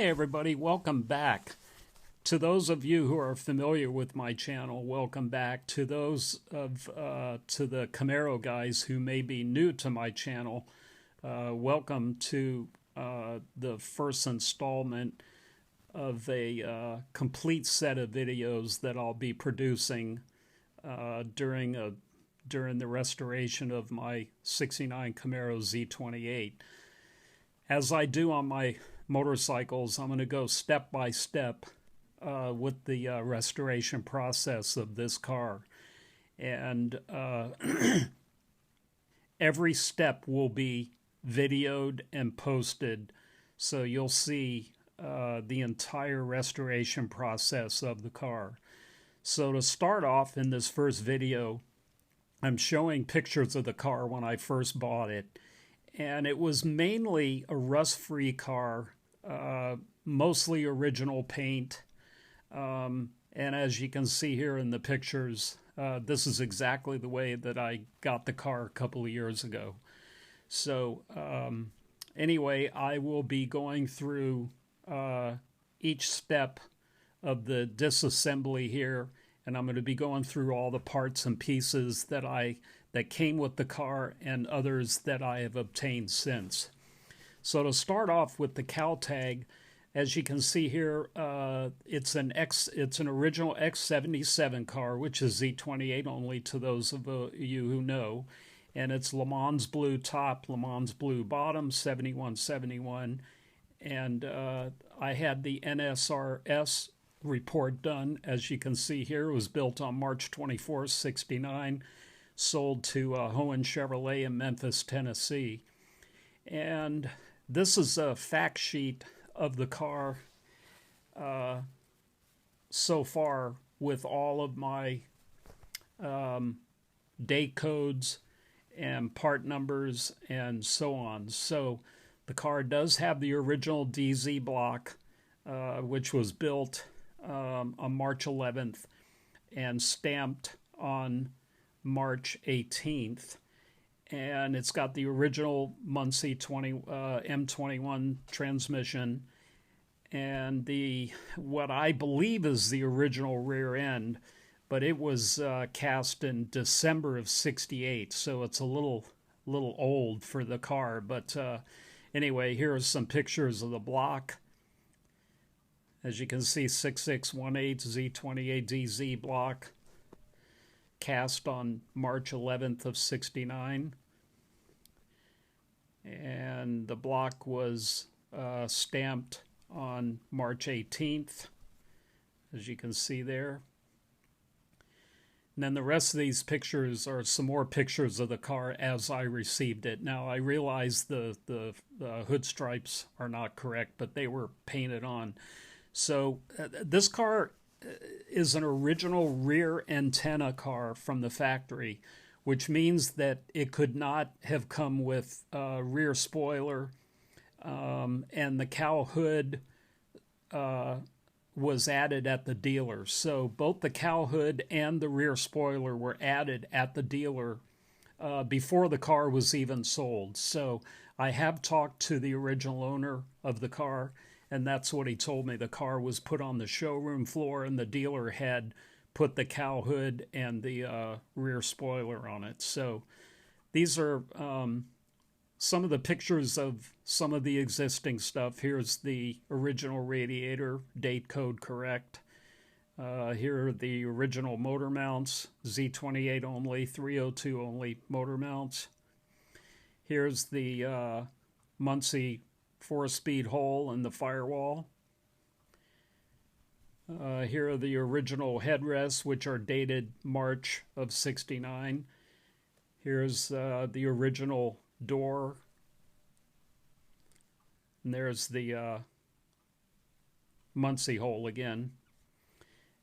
Hey everybody, welcome back. To those of you who are familiar with my channel, welcome back. To those to the Camaro guys who may be new to my channel, welcome to the first installment of a complete set of videos that I'll be producing during the restoration of my '69 Camaro Z28. As I do on my motorcycles, I'm going to go step by step with the restoration process of this car. And every step will be videoed and posted, so you'll see the entire restoration process of the car. So to start off in this first video, I'm showing pictures of the car when I first bought it. And it was mainly a rust-free car, mostly original paint. And as you can see here in the pictures, this is exactly the way that I got the car a couple of years ago. So anyway, I will be going through each step of the disassembly here, and I'm going to be going through all the parts and pieces that came with the car and others that I have obtained since. So to start off with the cow tag, as you can see here, it's an original X77 car, which is Z28 only to those of you who know. And it's Le Mans blue top, Le Mans blue bottom, 7171. And I had the NSRS report done. As you can see here, it was built on March 24th, '69. Sold to Hohen Chevrolet in Memphis, Tennessee. And this is a fact sheet of the car so far, with all of my date codes and part numbers and so on. So the car does have the original DZ block, which was built on March 11th and stamped on March 18th, and it's got the original Muncie M21 transmission and what I believe is the original rear end, but it was cast in December of '68, so it's a little old for the car. But anyway, here are some pictures of the block. As you can see, 6618 Z28 DZ block, cast on March 11th of '69, and the block was stamped on March 18th, as you can see there. And then the rest of these pictures are some more pictures of the car as I received it. Now I realize the hood stripes are not correct, but they were painted on. So this car is an original rear antenna car from the factory, which means that it could not have come with a rear spoiler, and the cow hood was added at the dealer. So both the cow hood and the rear spoiler were added at the dealer before the car was even sold. So I have talked to the original owner of the car, and that's what he told me. The car was put on the showroom floor, and the dealer had put the cow hood and the rear spoiler on it. So these are some of the pictures of some of the existing stuff. Here's the original radiator, date code correct. Here are the original motor mounts, Z28 only, 302 only motor mounts. Here's the Muncie 4-speed hole in the firewall. Here are the original headrests, which are dated March of '69. Here's the original door. And there's the Muncie hole again.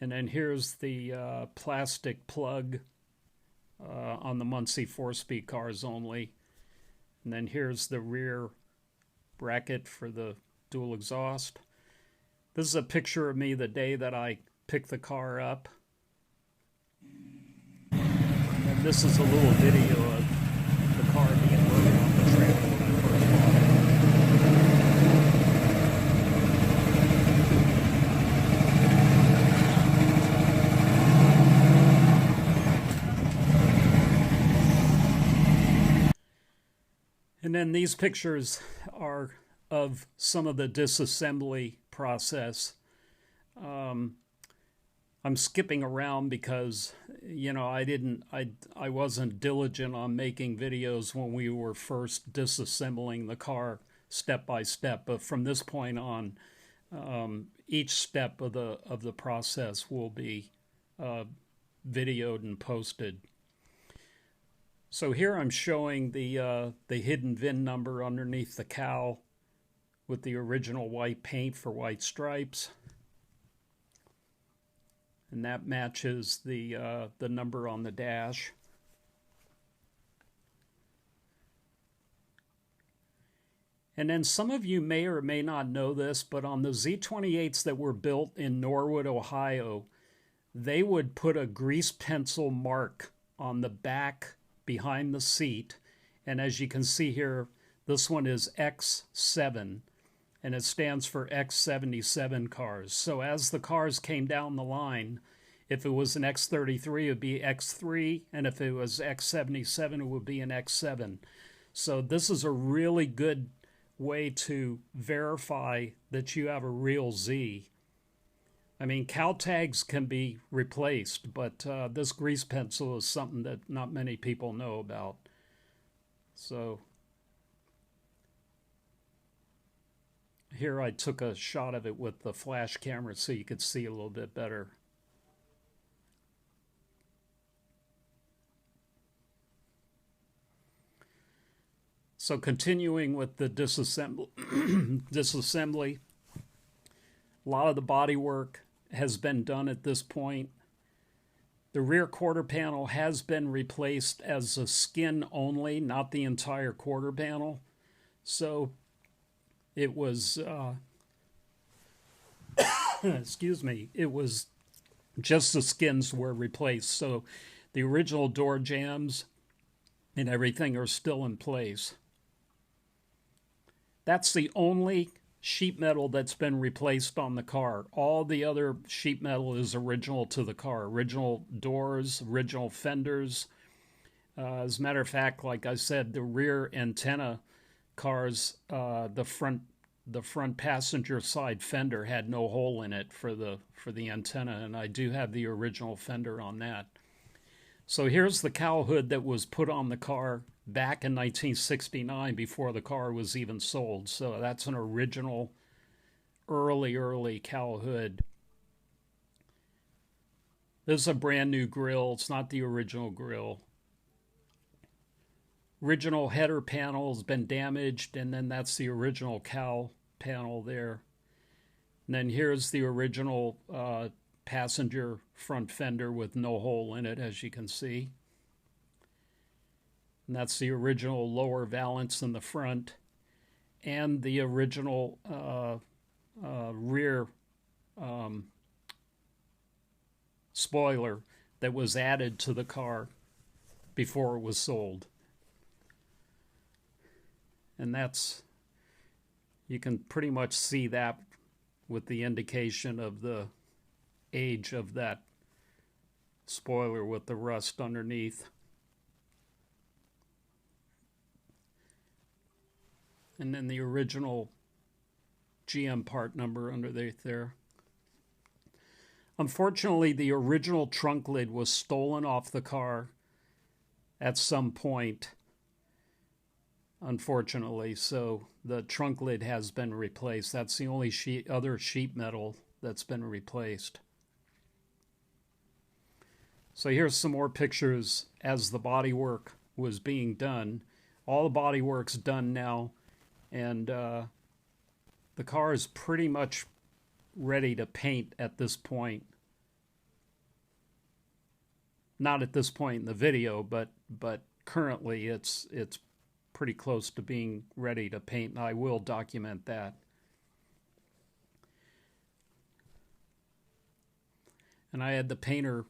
And then here's the plastic plug on the Muncie 4-speed cars only. And then here's the rear bracket for the dual exhaust. This is a picture of me the day that I picked the car up. And this is a little video of the car being worked on the trailer when I first bought it. And then these pictures are of some of the disassembly process. I'm skipping around because, I wasn't diligent on making videos when we were first disassembling the car step by step. But from this point on, each step of the process will be videoed and posted. So here I'm showing the hidden VIN number underneath the cowl with the original white paint for white stripes. And that matches the number on the dash. And then some of you may or may not know this, but on the Z28s that were built in Norwood, Ohio, they would put a grease pencil mark on the back behind the seat. And as you can see here, this one is X7, and it stands for X77 cars. So as the cars came down the line, if it was an X33, it would be X3, and if it was X77, it would be an X7. So this is a really good way to verify that you have a real Z. I mean, cow tags can be replaced, but this grease pencil is something that not many people know about. So here I took a shot of it with the flash camera so you could see a little bit better. So continuing with the disassembly, a lot of the body work has been done at this point. The rear quarter panel has been replaced as a skin only, not the entire quarter panel. So it was, excuse me, it was just the skins were replaced. So the original door jambs and everything are still in place. That's the only sheet metal that's been replaced on the car. All the other sheet metal is original to the car. Original doors, original fenders. As a matter of fact, like I said, the rear antenna cars, the front passenger side fender had no hole in it for the antenna, and I do have the original fender on that. So here's the cowl hood that was put on the car back in 1969 before the car was even sold. So that's an original early cowl hood. This is a brand new grill. It's not the original grill. Original header panel has been damaged, and then that's the original cowl panel there. And then here's the original passenger front fender with no hole in it, as you can see. And that's the original lower valance in the front, and the original rear spoiler that was added to the car before it was sold. And that's, you can pretty much see that with the indication of the age of that spoiler with the rust underneath. And then the original GM part number underneath there. Unfortunately, the original trunk lid was stolen off the car at some point, unfortunately. So the trunk lid has been replaced. That's the only other sheet metal that's been replaced. So here's some more pictures as the body work was being done. All the body work's done now. And the car is pretty much ready to paint at this point. Not at this point in the video, but currently it's pretty close to being ready to paint, and I will document that. And I had the painter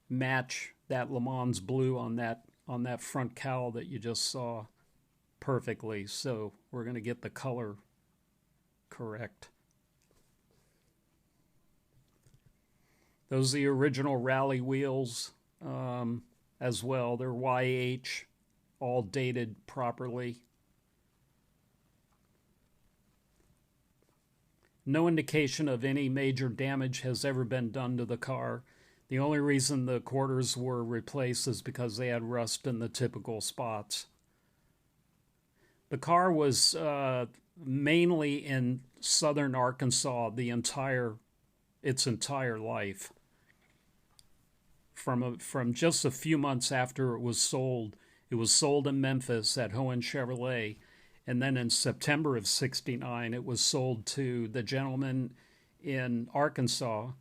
match that Le Mans blue on that front cowl that you just saw perfectly, so we're going to get the color correct. Those are the original rally wheels as well. They're YH, all dated properly. No indication of any major damage has ever been done to the car. The only reason the quarters were replaced is because they had rust in the typical spots. The car was mainly in southern Arkansas its entire life. From just a few months after it was sold in Memphis at Hohen Chevrolet, and then in September of '69 it was sold to the gentleman in Arkansas,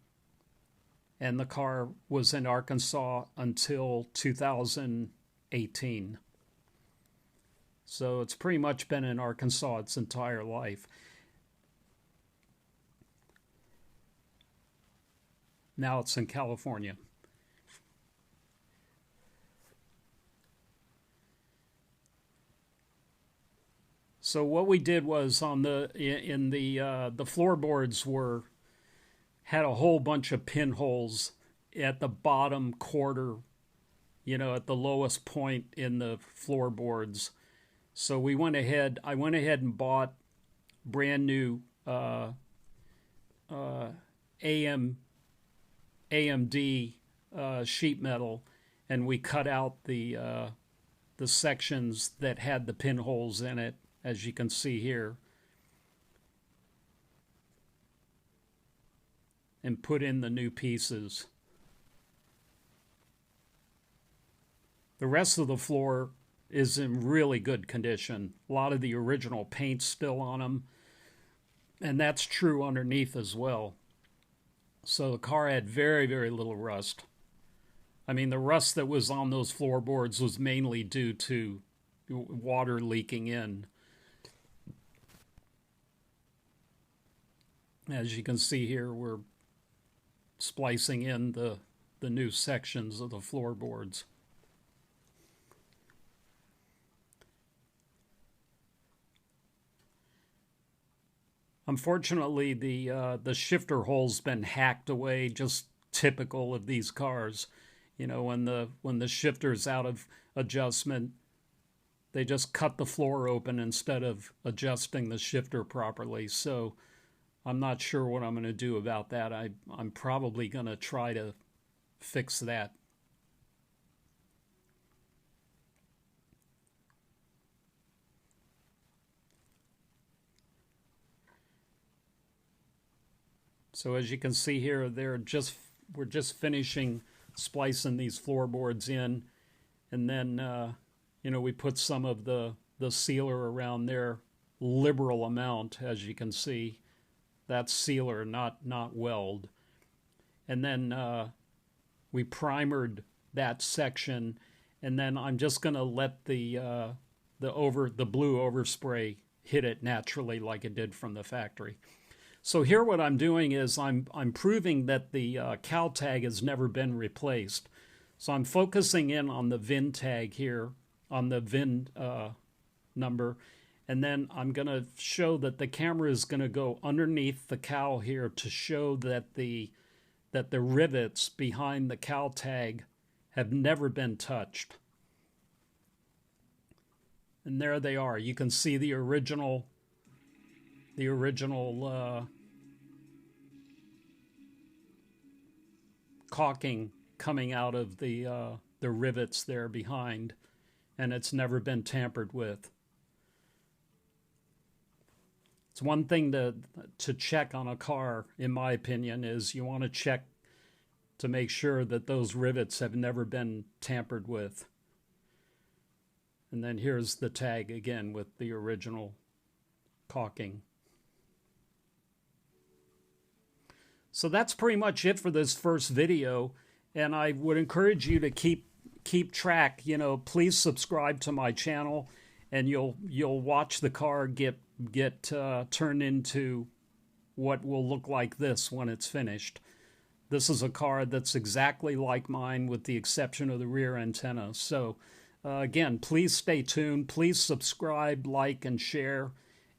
and the car was in Arkansas until 2018. So it's pretty much been in Arkansas its entire life. Now it's in California. So what we did was the floorboards had a whole bunch of pinholes at the bottom quarter, at the lowest point in the floorboards. So I went ahead and bought brand new AMD sheet metal, and we cut out the sections that had the pinholes in it, as you can see here, and put in the new pieces. The rest of the floor is in really good condition. A lot of the original paint's still on them, and that's true underneath as well. So the car had very, very little rust. I mean, the rust that was on those floorboards was mainly due to water leaking in. As you can see here, we're splicing in the new sections of the floorboards. Unfortunately, the shifter hole's been hacked away, just typical of these cars. When the shifter's out of adjustment, they just cut the floor open instead of adjusting the shifter properly. So I'm not sure what I'm going to do about that. I'm probably going to try to fix that. So as you can see here, we're just finishing splicing these floorboards in, and then we put some of the sealer around there, liberal amount, as you can see. That's sealer, not weld. And then we primered that section, and then I'm just going to let the blue overspray hit it naturally like it did from the factory. So here what I'm doing is I'm proving that the cowl tag has never been replaced. So I'm focusing in on the VIN tag here, on the VIN number, and then I'm going to show that the camera is going to go underneath the cowl here to show that the rivets behind the cowl tag have never been touched. And there they are. You can see the original caulking coming out of the rivets there behind, and it's never been tampered with. It's one thing to check on a car, in my opinion, is you want to check to make sure that those rivets have never been tampered with. And then here's the tag again with the original caulking. So that's pretty much it for this first video, and I would encourage you to keep track. Please subscribe to my channel, and you'll watch the car get turned into what will look like this when it's finished. This is a car that's exactly like mine with the exception of the rear antenna. So again, please stay tuned. Please subscribe, like, and share,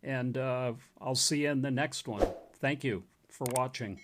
and I'll see you in the next one. Thank you for watching.